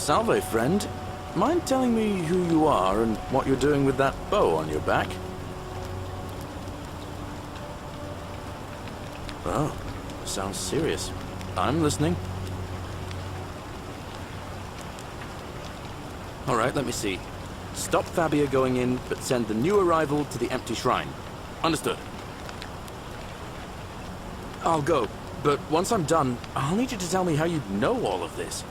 Salve, friend. Mind telling me who you are and what you're doing with that bow on your back? Oh, sounds serious. I'm listening. Alright, let me see. Stop Fabia going in, but send the new arrival to the empty shrine. Understood. I'll go, but once I'm done, I'll need you to tell me how you know all of this.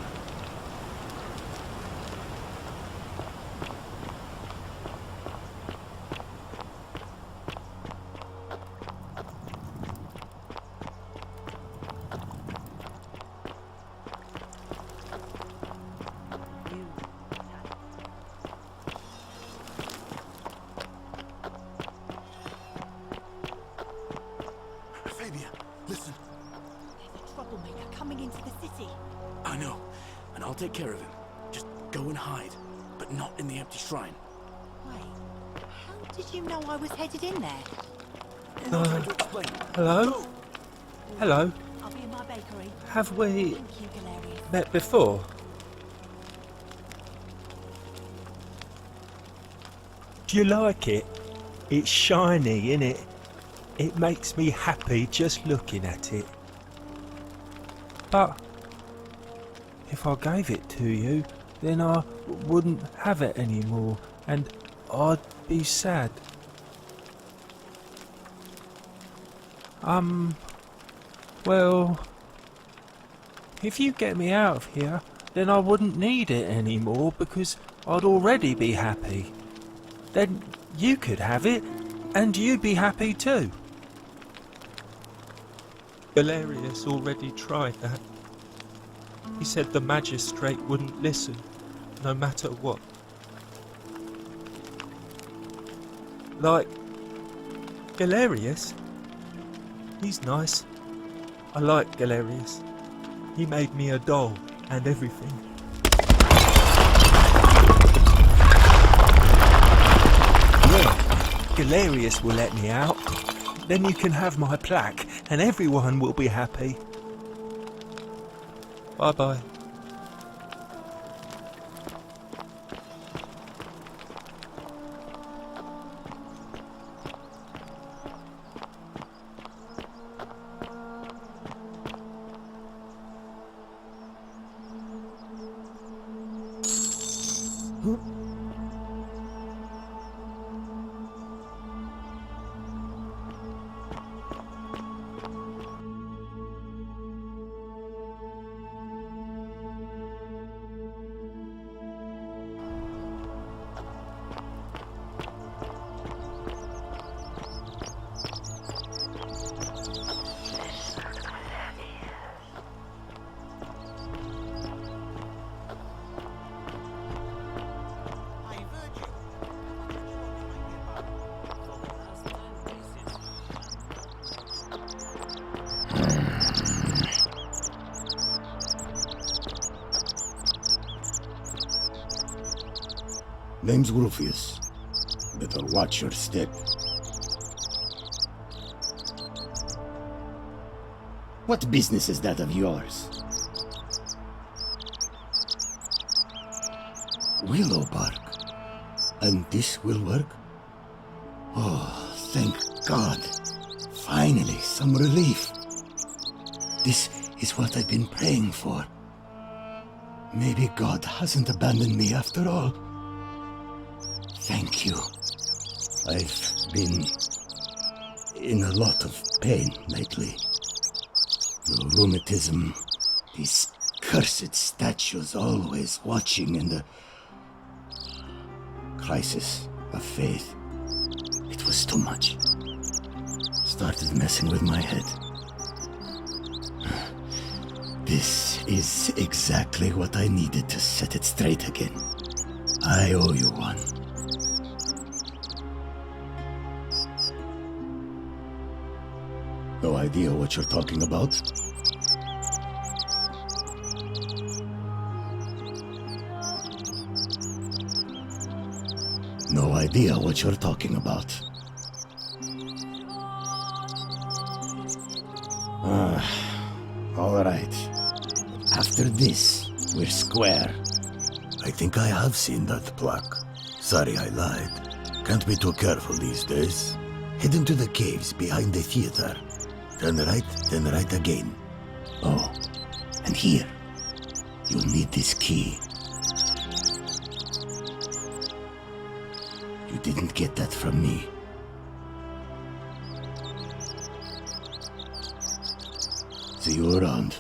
Listen. There's a troublemaker coming into the city. I know, and I'll take care of him. Just go and hide, but not in the empty shrine. Wait, how did you know I was headed in there? I'll try to explain. Hello? Go. Hello? I'll be in my bakery. Have we Thank you, Galerius. met before? Do you like it? It's shiny, innit? It makes me happy just looking at it. But if I gave it to you, then I wouldn't have it anymore, and I'd be sad. Well, if you get me out of here, then I wouldn't need it anymore because I'd already be happy. Then you could have it, and you'd be happy too. Galerius already tried that. He said the magistrate wouldn't listen, no matter what. Like, Galerius? He's nice. I like Galerius. He made me a doll and everything. Yeah, Galerius will let me out. Then you can have my plaque and everyone will be happy. Bye-bye. Name's Rufius. Better watch your step. What business is that of yours? Willow bark. And this will work? Oh, thank God. Finally, some relief. This is what I've been praying for. Maybe God hasn't abandoned me after all. Thank you. I've been in a lot of pain lately. The rheumatism, these cursed statues always watching, and the crisis of faith. It was too much. Started messing with my head. This is exactly what I needed to set it straight again. I owe you one. No idea what you're talking about? No idea what you're talking about. All right. After this, we're square. I think I have seen that plaque. Sorry I lied. Can't be too careful these days. Head into the caves behind the theater. Turn right, then right again. Oh, and here. You'll need this key. You didn't get that from me. See you around.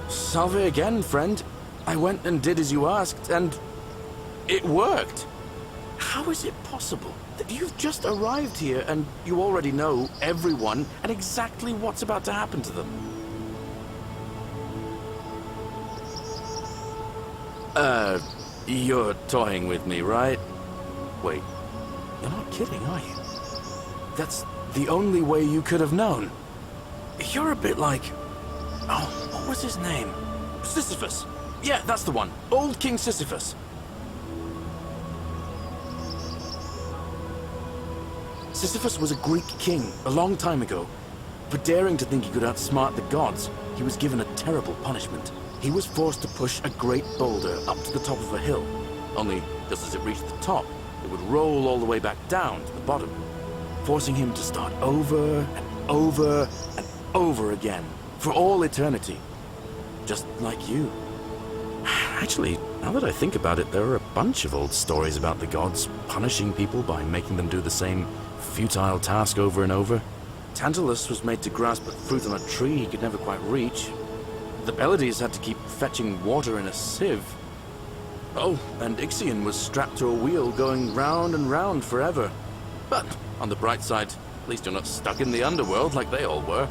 Salve again, friend. I went and did as you asked, and it worked. How is it possible that you've just arrived here and you already know everyone and exactly what's about to happen to them? You're toying with me, right? Wait, you're not kidding, are you? That's the only way you could have known. You're a bit like... Oh, what was his name? Sisyphus. Yeah, that's the one. Old King Sisyphus. Sisyphus was a Greek king a long time ago. For daring to think he could outsmart the gods, he was given a terrible punishment. He was forced to push a great boulder up to the top of a hill. Only, just as it reached the top, it would roll all the way back down to the bottom, forcing him to start over and over and over again, for all eternity. Just like you. Actually, now that I think about it, there are a bunch of old stories about the gods punishing people by making them do the same futile task over and over. Tantalus was made to grasp a fruit on a tree he could never quite reach. The Pleiades had to keep fetching water in a sieve. Oh, and Ixion was strapped to a wheel going round and round forever. But, on the bright side, at least you're not stuck in the underworld like they all were.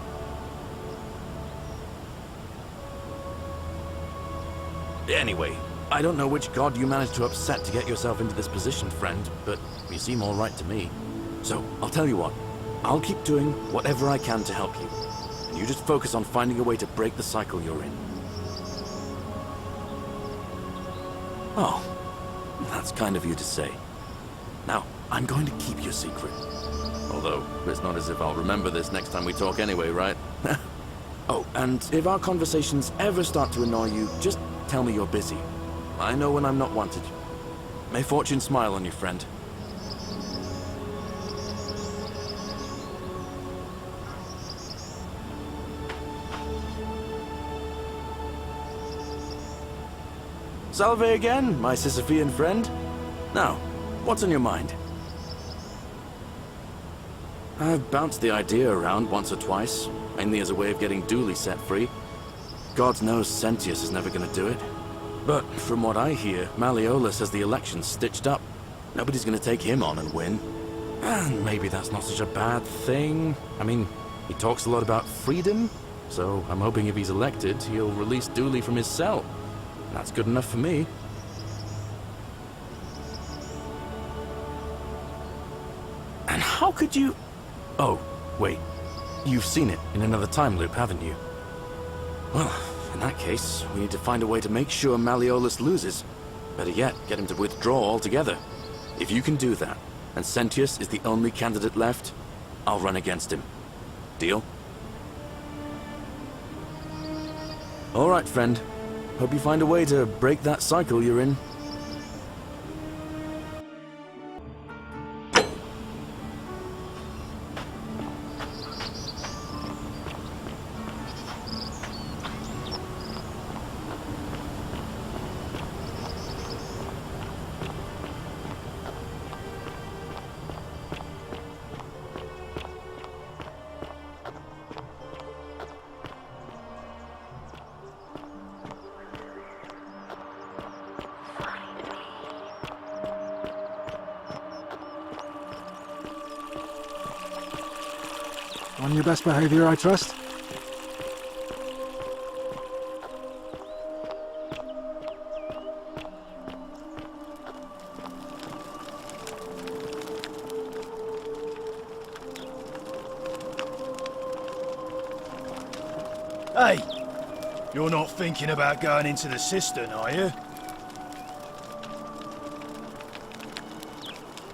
Anyway, I don't know which god you managed to upset to get yourself into this position, friend, but you seem all right to me. So, I'll tell you what. I'll keep doing whatever I can to help you. And you just focus on finding a way to break the cycle you're in. Oh, that's kind of you to say. Now, I'm going to keep your secret. Although, it's not as if I'll remember this next time we talk anyway, right? Oh, and if our conversations ever start to annoy you, just tell me you're busy. I know when I'm not wanted. May fortune smile on you, friend. Salve again, my Sisyphean friend. Now, what's on your mind? I've bounced the idea around once or twice, mainly as a way of getting Dooley set free. God knows Sentius is never gonna do it. But from what I hear, Malleolus has the election stitched up. Nobody's gonna take him on and win. And maybe that's not such a bad thing. I mean, he talks a lot about freedom, so I'm hoping if he's elected, he'll release Dooley from his cell. That's good enough for me. And how could you... Oh, wait. You've seen it in another time loop, haven't you? Well, in that case, we need to find a way to make sure Malleolus loses. Better yet, get him to withdraw altogether. If you can do that, and Sentius is the only candidate left, I'll run against him. Deal? All right, friend. Hope you find a way to break that cycle you're in. On your best behavior, I trust? Hey! You're not thinking about going into the cistern, are you?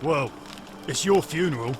Well, it's your funeral.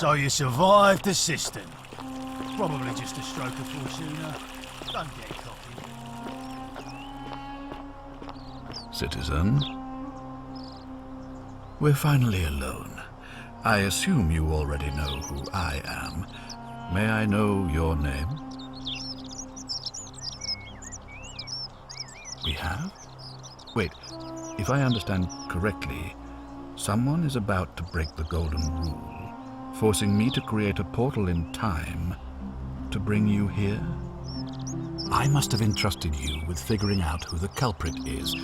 So you survived the cistern. Probably just a stroke of fortuna. Don't get cocky. Citizen, we're finally alone. I assume you already know who I am. May I know your name? We have? Wait, if I understand correctly, someone is about to break the golden rule, forcing me to create a portal in time to bring you here? I must have entrusted you with figuring out who the culprit is.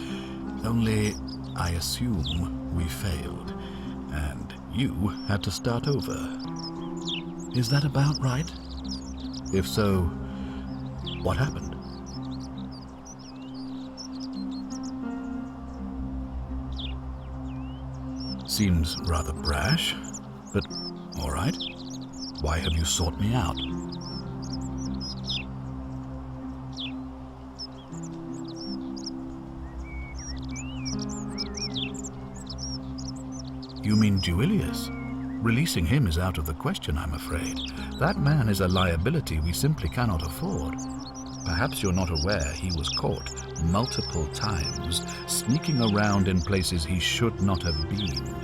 Only, I assume we failed, and you had to start over. Is that about right? If so, what happened? Seems rather brash, but all right. Why have you sought me out? You mean Duilius? Releasing him is out of the question, I'm afraid. That man is a liability we simply cannot afford. Perhaps you're not aware he was caught multiple times, sneaking around in places he should not have been.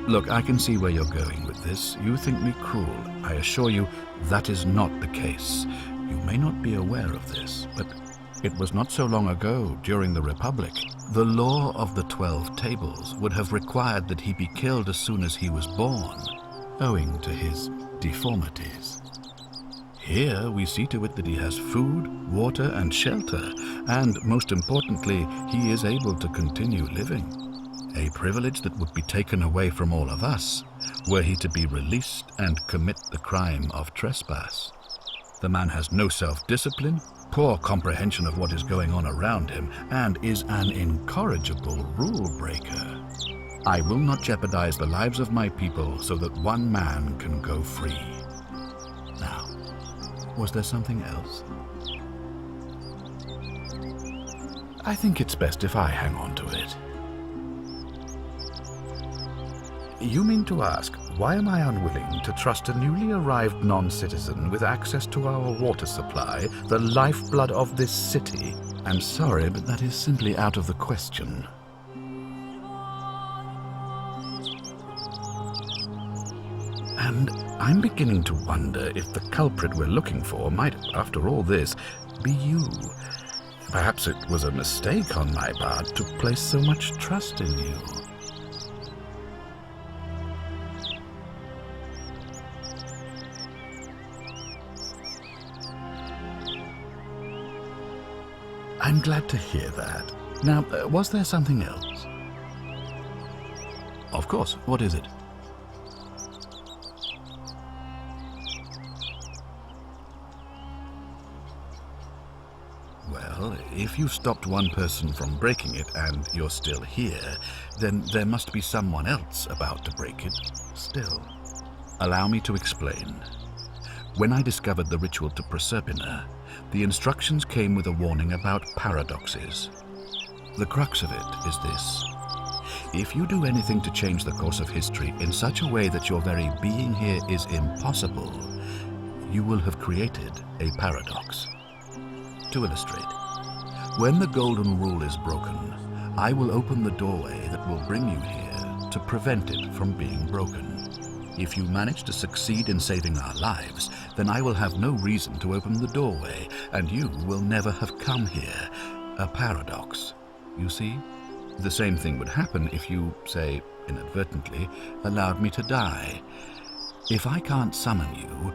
Look, I can see where you're going with this. You think me cruel. I assure you that is not the case. You may not be aware of this, but it was not so long ago, during the Republic. The law of the 12 Tables would have required that he be killed as soon as he was born, owing to his deformities. Here we see to it that he has food, water, and shelter, and most importantly, he is able to continue living. A privilege that would be taken away from all of us, were he to be released and commit the crime of trespass. The man has no self-discipline, poor comprehension of what is going on around him, and is an incorrigible rule-breaker. I will not jeopardize the lives of my people so that one man can go free. Now, was there something else? I think it's best if I hang on to it. You mean to ask, why am I unwilling to trust a newly arrived non-citizen with access to our water supply, the lifeblood of this city? I'm sorry, but that is simply out of the question. And I'm beginning to wonder if the culprit we're looking for might, after all this, be you. Perhaps it was a mistake on my part to place so much trust in you. I'm glad to hear that. Now, was there something else? Of course. What is it? Well, if you stopped one person from breaking it and you're still here, then there must be someone else about to break it still. Allow me to explain. When I discovered the ritual to Proserpina, the instructions came with a warning about paradoxes. The crux of it is this. If you do anything to change the course of history in such a way that your very being here is impossible, you will have created a paradox. To illustrate, when the Golden Rule is broken, I will open the doorway that will bring you here to prevent it from being broken. If you manage to succeed in saving our lives, then I will have no reason to open the doorway, and you will never have come here. A paradox, you see? The same thing would happen if you, say, inadvertently, allowed me to die. If I can't summon you,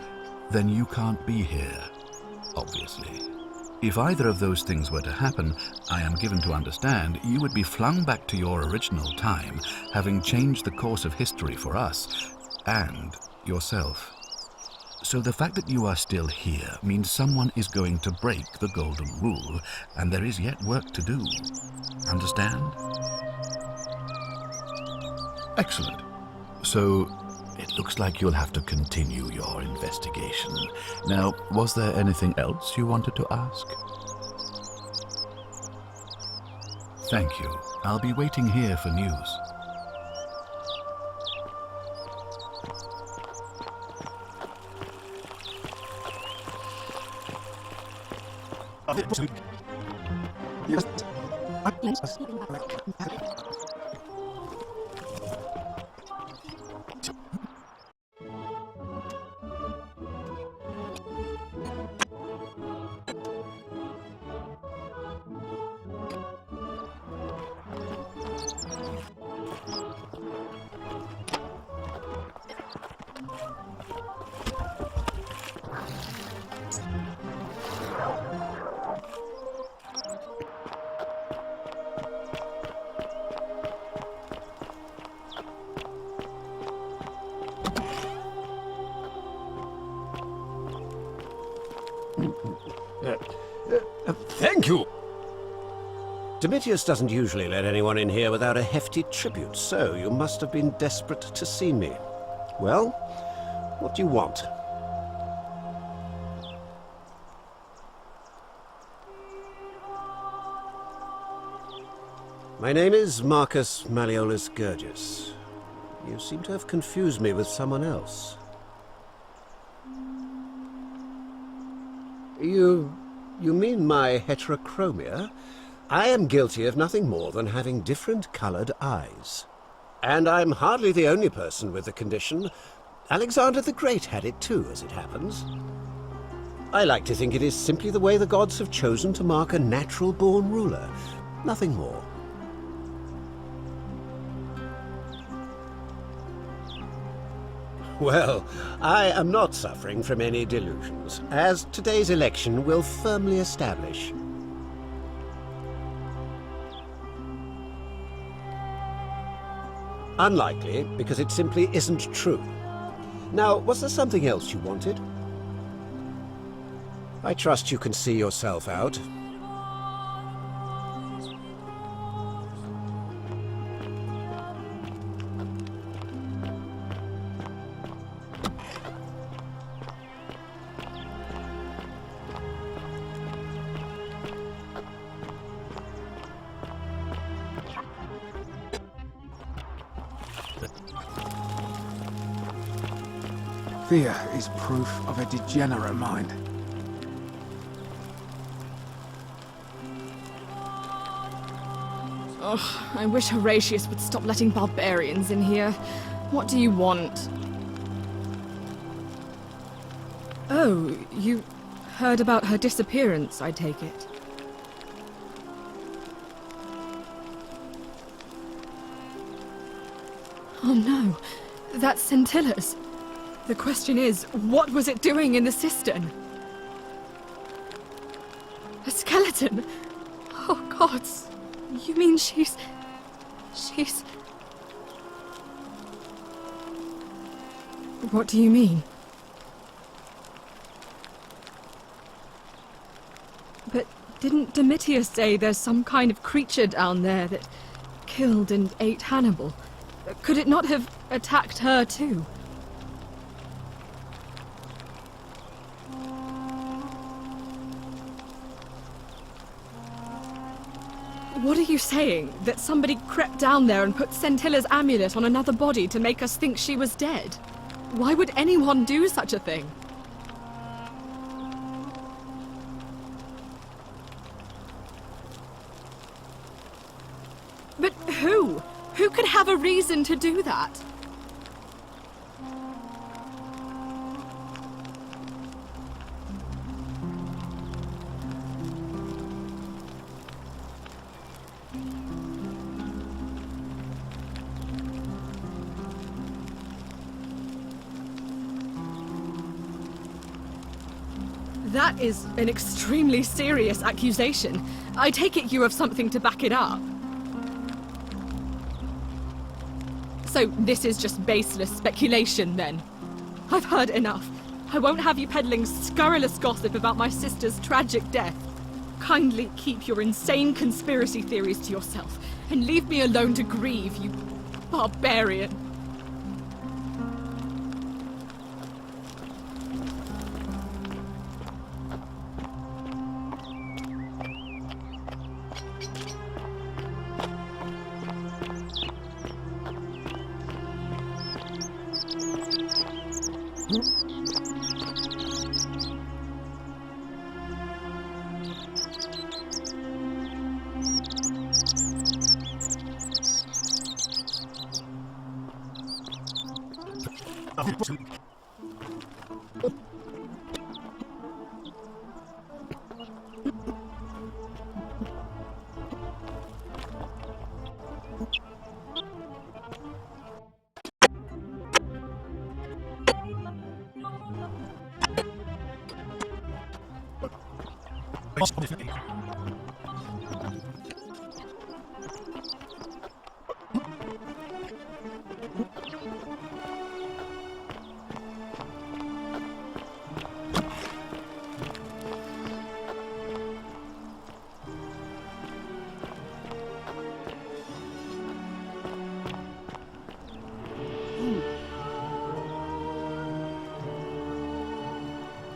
then you can't be here, obviously. If either of those things were to happen, I am given to understand you would be flung back to your original time, having changed the course of history for us and yourself. So the fact that you are still here means someone is going to break the golden rule, and there is yet work to do. Understand? Excellent. So it looks like you'll have to continue your investigation. Now, was there anything else you wanted to ask? Thank you. I'll be waiting here for news. Thank you! Domitius doesn't usually let anyone in here without a hefty tribute, so you must have been desperate to see me. Well, what do you want? My name is Marcus Malleolus Gurgis. You seem to have confused me with someone else. You mean my heterochromia? I am guilty of nothing more than having different coloured eyes. And I'm hardly the only person with the condition. Alexander the Great had it too, as it happens. I like to think it is simply the way the gods have chosen to mark a natural-born ruler. Nothing more. Well, I am not suffering from any delusions, as today's election will firmly establish. Unlikely, because it simply isn't true. Now, was there something else you wanted? I trust you can see yourself out. Fear is proof of a degenerate mind. Ugh, I wish Horatius would stop letting barbarians in here. What do you want? Oh, you heard about her disappearance, I take it. Oh no, that's Scintilla's. The question is, what was it doing in the cistern? A skeleton? Oh gods, you mean she's... What do you mean? But didn't Domitius say there's some kind of creature down there that killed and ate Hannibal? Could it not have attacked her too? What are you saying? That somebody crept down there and put Scintilla's amulet on another body to make us think she was dead? Why would anyone do such a thing? But who? Who could have a reason to do that? That is an extremely serious accusation. I take it you have something to back it up. So this is just baseless speculation, then? I've heard enough. I won't have you peddling scurrilous gossip about my sister's tragic death. Kindly keep your insane conspiracy theories to yourself, and leave me alone to grieve, you barbarian.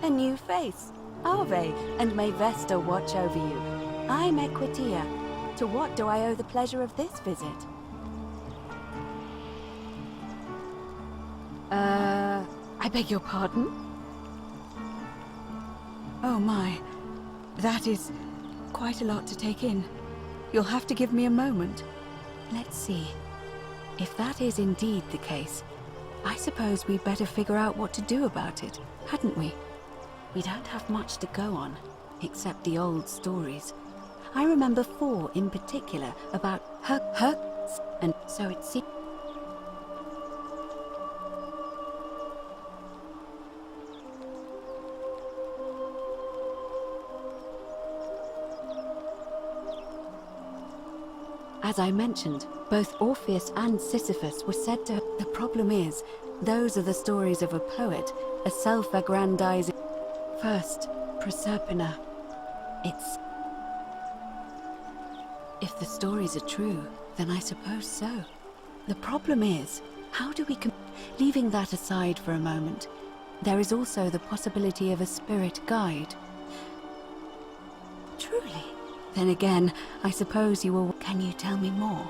A new face. Ave, and may Vesta watch over you. I'm Equitia. To what do I owe the pleasure of this visit? I beg your pardon? Oh my. That is quite a lot to take in. You'll have to give me a moment. Let's see. If that is indeed the case, I suppose we'd better figure out what to do about it, hadn't we? We don't have much to go on, except the old stories. I remember 4 in particular about her, and so it seems. As I mentioned, both Orpheus and Sisyphus were said to. The problem is, those are the stories of a poet, a self-aggrandizing. First, Proserpina. It's. If the stories are true, then I suppose so. The problem is, how do we leaving that aside for a moment, there is also the possibility of a spirit guide. Truly? Then again, I suppose you will. Can you tell me more?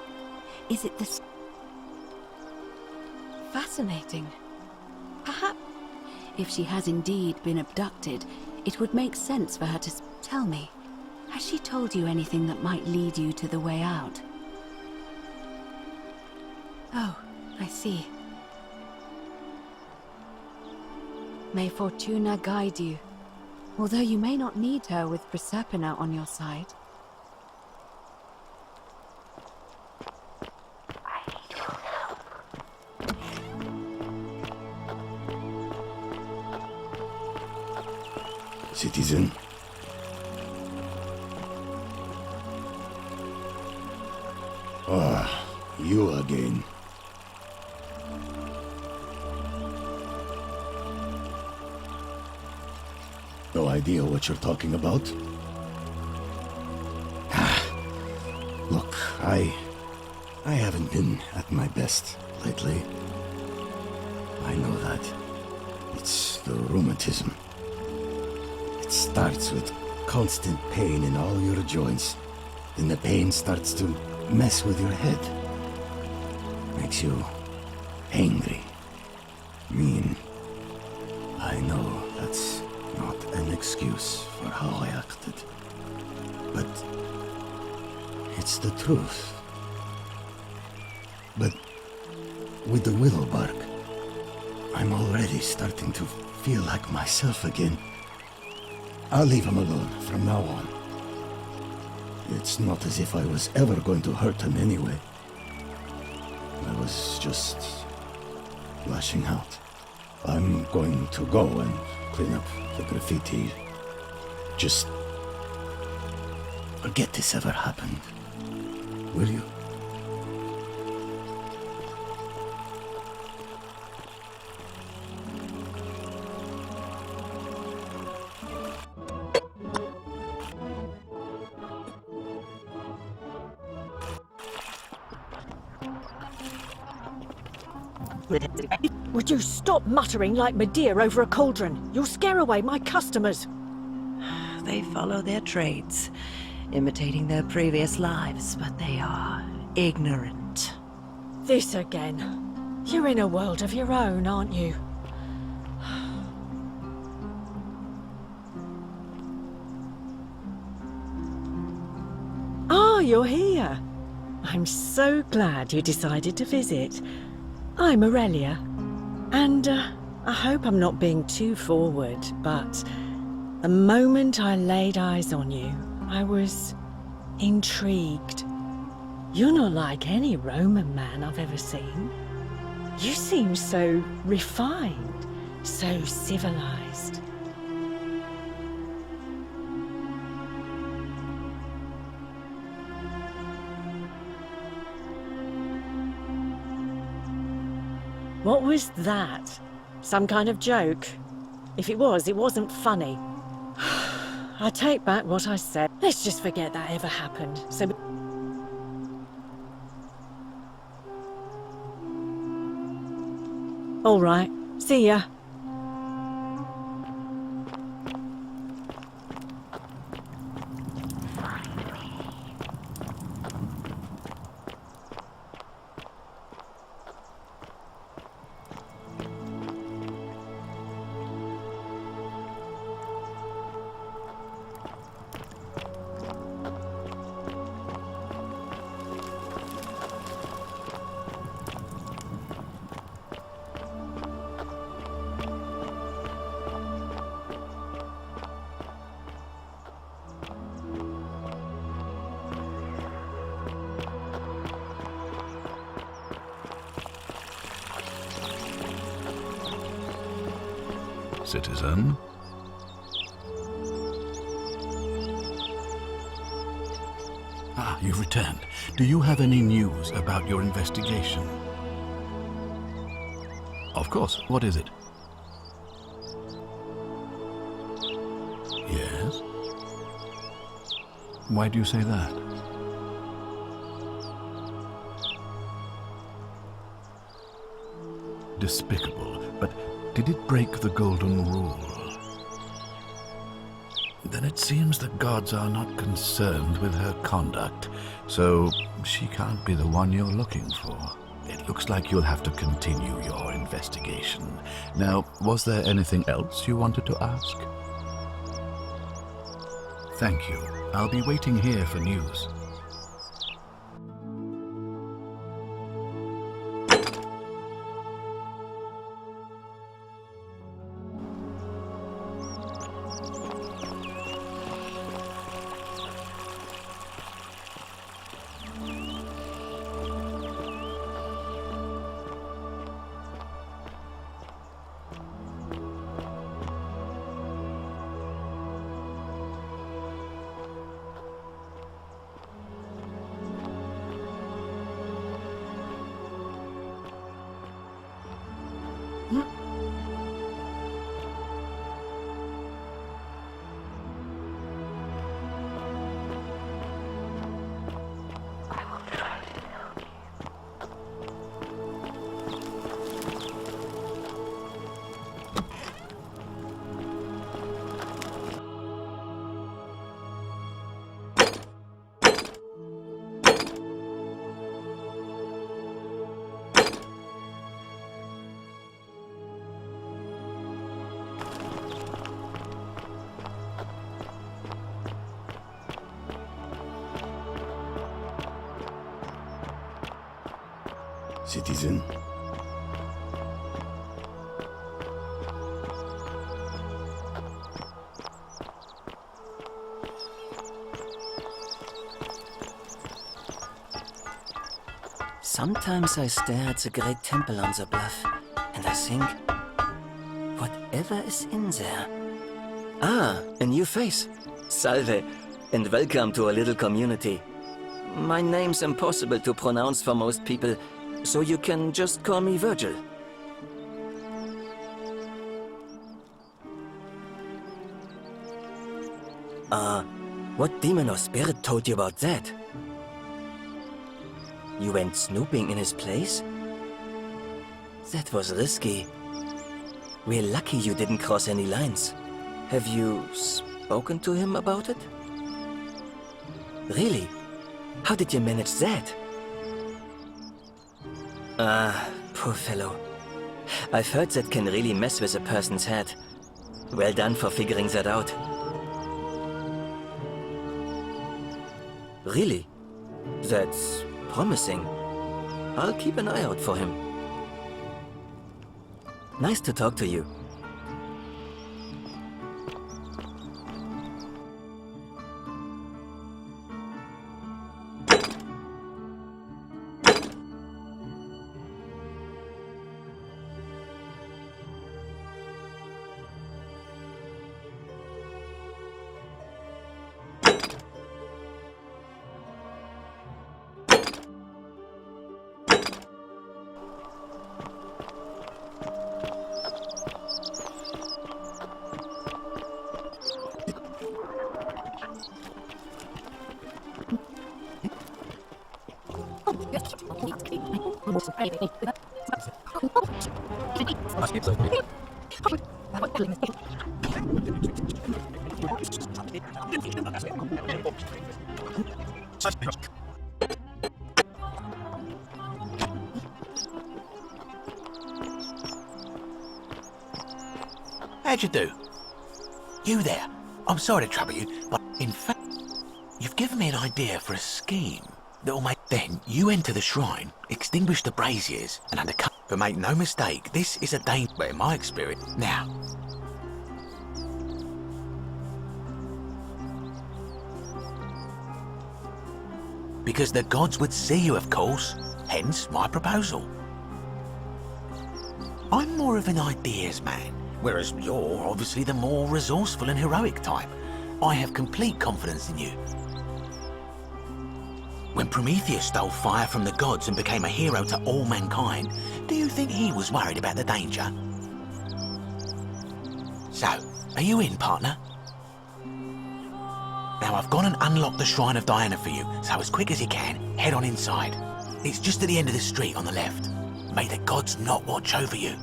Is it this? Fascinating. Perhaps. If she has indeed been abducted, it would make sense for her to tell me. Has she told you anything that might lead you to the way out? Oh, I see. May Fortuna guide you, although you may not need her with Proserpina on your side. Citizen. Ah, you again. No idea what you're talking about? Look, I haven't been at my best lately. I know that. It's the rheumatism. It starts with constant pain in all your joints. Then the pain starts to mess with your head. Makes you angry, mean. I know that's not an excuse for how I acted. But it's the truth. But with the willow bark, I'm already starting to feel like myself again. I'll leave him alone from now on. It's not as if I was ever going to hurt him anyway. I was just lashing out. I'm going to go and clean up the graffiti Just forget this ever happened, will you? Would you stop muttering like Medea over a cauldron? You'll scare away my customers. They follow their trades, imitating their previous lives, but they are ignorant. This again. You're in a world of your own, aren't you? Ah, you're here. I'm so glad you decided to visit. I'm Aurelia, and I hope I'm not being too forward, but the moment I laid eyes on you, I was intrigued. You're not like any Roman man I've ever seen. You seem so refined, so civilized. What was that? Some kind of joke? If it was, it wasn't funny. I take back what I said. Let's just forget that ever happened. So... All right. See ya. Citizen? Ah, you've returned. Do you have any news about your investigation? Of course. What is it? Yes? Why do you say that? Despicable, but did it break the golden rule? Then it seems the gods are not concerned with her conduct, so she can't be the one you're looking for. It looks like you'll have to continue your investigation. Now, was there anything else you wanted to ask? Thank you. I'll be waiting here for news. Citizen. Sometimes I stare at the great temple on the bluff, and I think, whatever is in there? Ah, a new face. Salve, and welcome to a little community. My name's impossible to pronounce for most people, so you can just call me Virgil. What demon or spirit told you about that? You went snooping in his place? That was risky. We're lucky you didn't cross any lines. Have you spoken to him about it? Really? How did you manage that? Poor fellow. I've heard that can really mess with a person's head. Well done for figuring that out. Really? That's promising. I'll keep an eye out for him. Nice to talk to you. How'd you do? You there? I'm sorry to trouble you, but in fact, you've given me an idea for a scheme that'll make... Then you enter the shrine, extinguish the braziers, and undercover. But make no mistake, this is a danger in my experience. Now, because the gods would see you, of course, hence my proposal. I'm more of an ideas man, whereas you're obviously the more resourceful and heroic type. I have complete confidence in you. When Prometheus stole fire from the gods and became a hero to all mankind, do you think he was worried about the danger? So, are you in, partner? Now I've gone and unlocked the Shrine of Diana for you, so as quick as you can, head on inside. It's just at the end of the street on the left. May the gods not watch over you.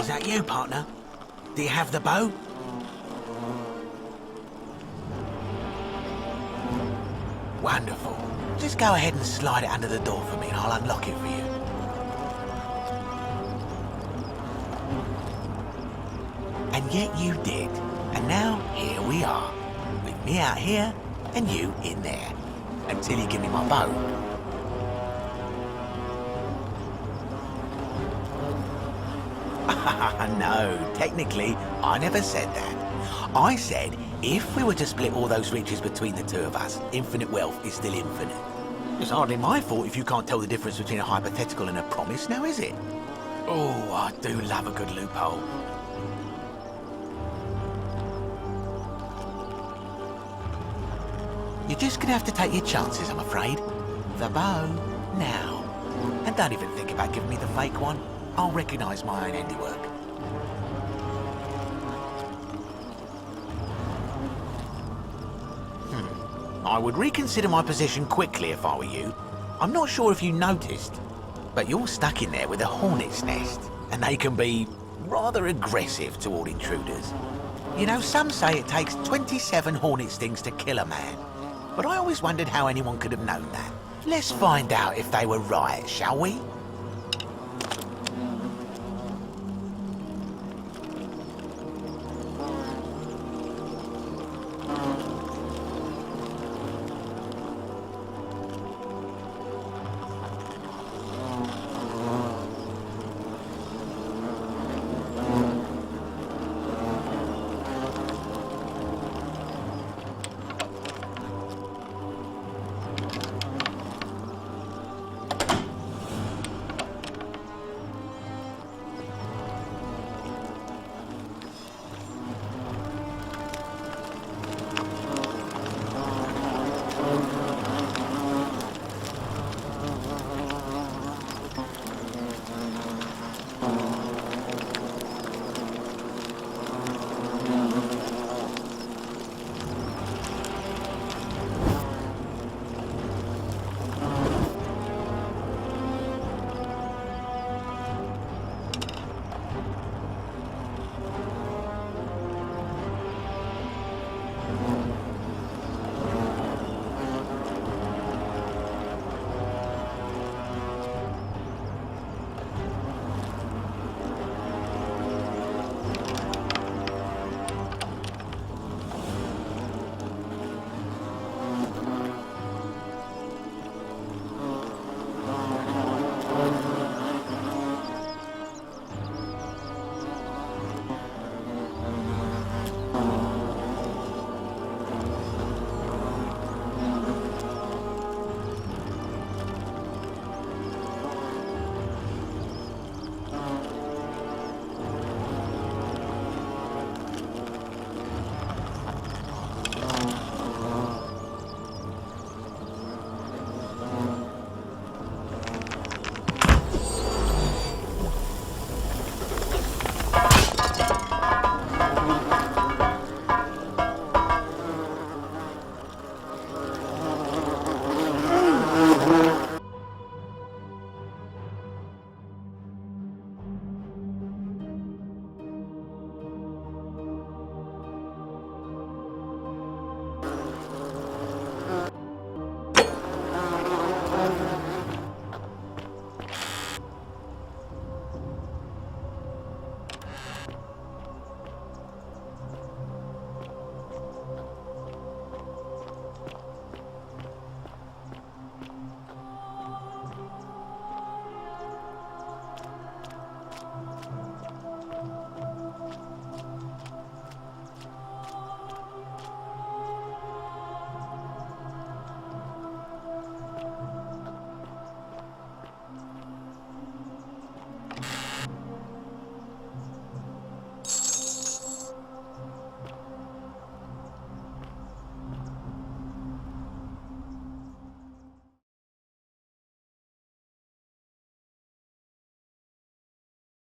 Is that you, partner? Do you have the bow? Wonderful. Just go ahead and slide it under the door for me and I'll unlock it for you. And yet you did. And now here we are. With me out here and you in there. Until you give me my bow. No, technically, I never said that. I said, if we were to split all those riches between the two of us, infinite wealth is still infinite. It's hardly my fault if you can't tell the difference between a hypothetical and a promise, now is it? Oh, I do love a good loophole. You're just gonna have to take your chances, I'm afraid. The bow, now. And don't even think about giving me the fake one. I'll recognise my own handiwork. I would reconsider my position quickly if I were you. I'm not sure if you noticed, but you're stuck in there with a hornet's nest, and they can be rather aggressive toward intruders. You know, some say it takes 27 hornet stings to kill a man, but I always wondered how anyone could have known that. Let's find out if they were right, shall we?